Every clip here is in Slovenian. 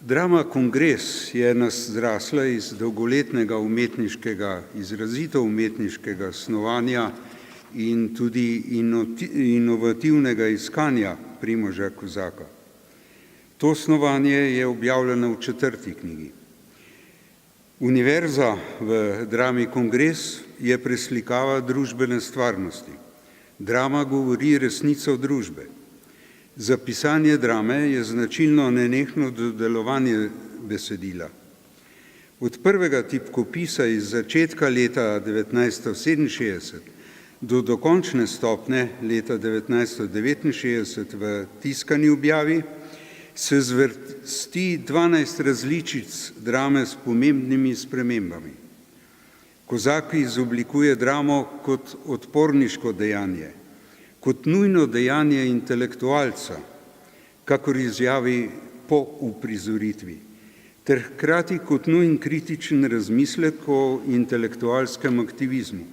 Drama Kongres je nas zrasla iz dolgoletnega izrazito umetniškega snovanja in tudi inovativnega iskanja Primoža Kozaka. To snovanje je objavljeno v 4. knjigi. Univerza v drami Kongres je preslikava družbene stvarnosti. Drama govori resnico družbe. Za pisanje drame je značilno nenehno dodelovanje besedila. Od prvega tipkopisa iz začetka leta 1967 do dokončne stopnje leta 1969 v tiskani objavi se zvrsti 12 različic drame s pomembnimi spremembami. Kozak izoblikuje dramo kot odporniško dejanje, kot nujno dejanje intelektualca, kakor izjavi po uprizoritvi, ter hkrati kot nujen kritičen razmislek o intelektualskem aktivizmu.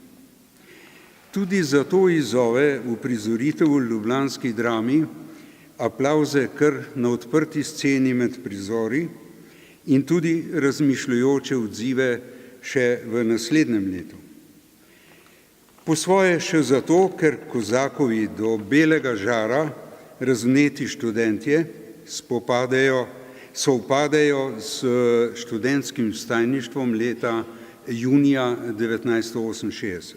Tudi zato izzove uprizoritev v ljubljanski drami aplavze kar na odprti sceni med prizori in tudi razmišljujoče odzive še v naslednjem letu. Po svoje še zato, ker Kozakovi do belega žara razvneti študentje sovpadejo s študentskim vstajništvom junija 1968.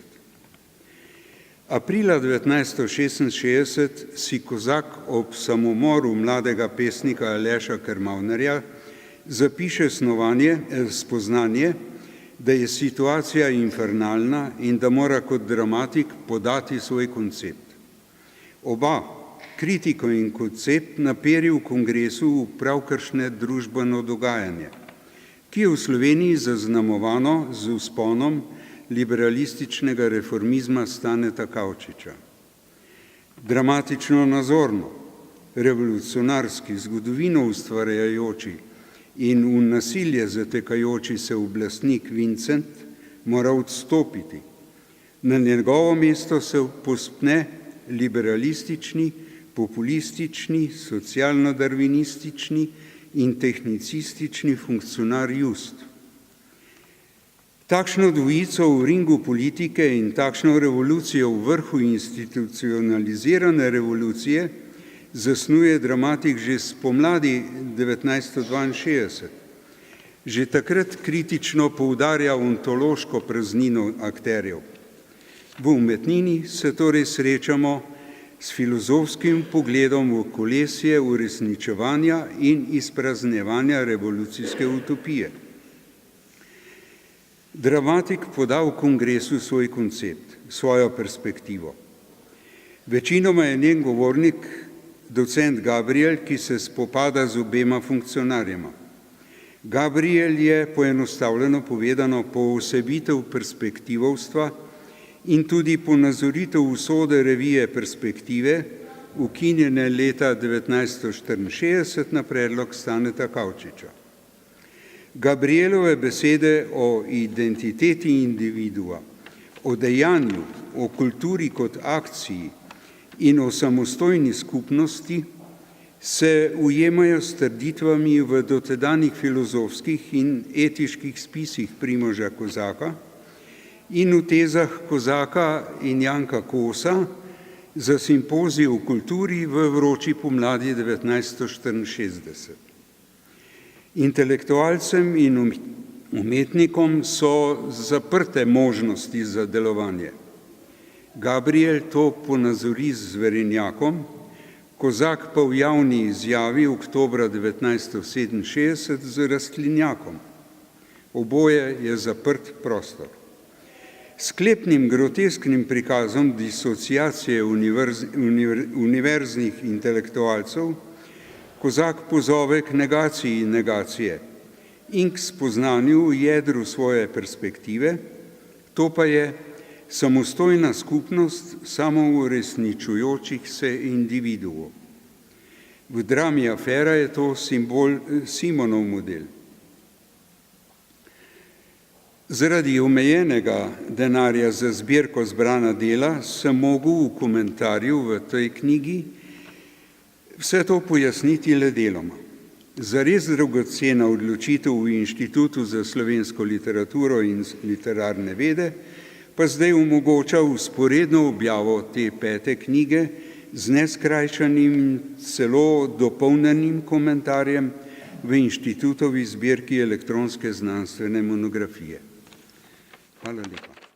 Aprila 1966 si Kozak ob samomoru mladega pesnika Aleša Kermavnerja zapiše spoznanje, da je situacija infernalna in da mora kot dramatik podati svoj koncept. Oba, kritiko in koncept, naperi v kongresu v pravkaršnje družbeno dogajanje, ki je v Sloveniji zaznamovano z vzponom liberalističnega reformizma Staneta Kavčiča. Dramatično nazorno, revolucionarski, zgodovino ustvarjajoči in v nasilje zatekajoči se oblastnik Vincent mora odstopiti. Na njegovo mesto se povzpne liberalistični, populistični, socialno-darvinistični in tehnicistični funkcionar Just. Takšno dvojico v ringu politike in takšno revolucijo v vrhu institucionalizirane revolucije zasnuje dramatik že spomladi 1962. Že takrat kritično poudarja ontološko praznino akterjev. V umetnini se torej srečamo s filozofskim pogledom v kolesje uresničevanja in izpraznjevanja revolucijske utopije. Dramatik poda v kongresu svoj koncept, svojo perspektivo. Večinoma je njen govornik docent Gabriel, ki se spopada z obema funkcionarjema. Gabriel je, poenostavljeno povedano, poosebitev perspektivovstva in tudi ponazoritev usode revije Perspektive, ukinjene leta 1964 na predlog Staneta Kavčiča. Gabrielove besede o identiteti individua, o dejanju, o kulturi kot akciji in o samostojni skupnosti se ujemajo s trditvami v dotedanjih filozofskih in etiških spisih Primoža Kozaka in v tezah Kozaka in Janka Kosa za simpozij o kulturi v vroči pomladi 1964. Intelektualcem in umetnikom so zaprte možnosti za delovanje. Gabriel to ponazori z zverenjakom, Kozak pa v javni izjavi oktobra 1967 z rastlinjakom. Oboje je zaprt prostor. Sklepnim grotesknim prikazom disociacije univerznih intelektualcev Kozak pozove k negaciji negacije in k spoznanju v jedru svoje perspektive, to pa je samostojna skupnost samouresničujočih se individuov. V drami Afera je to Simonov model. Zaradi omejenega denarja za zbirko zbrana dela sem mogel v komentarju v tej knjigi vse to pojasniti le deloma. Zares dragocena odločitev v Inštitutu za slovensko literaturo in literarne vede pa zdaj omogoča vzporedno objavo te 5. knjige z neskrajšanim in celo dopolnjenim komentarjem v inštitutovi zbirki elektronske znanstvene monografije. Hvala lepa.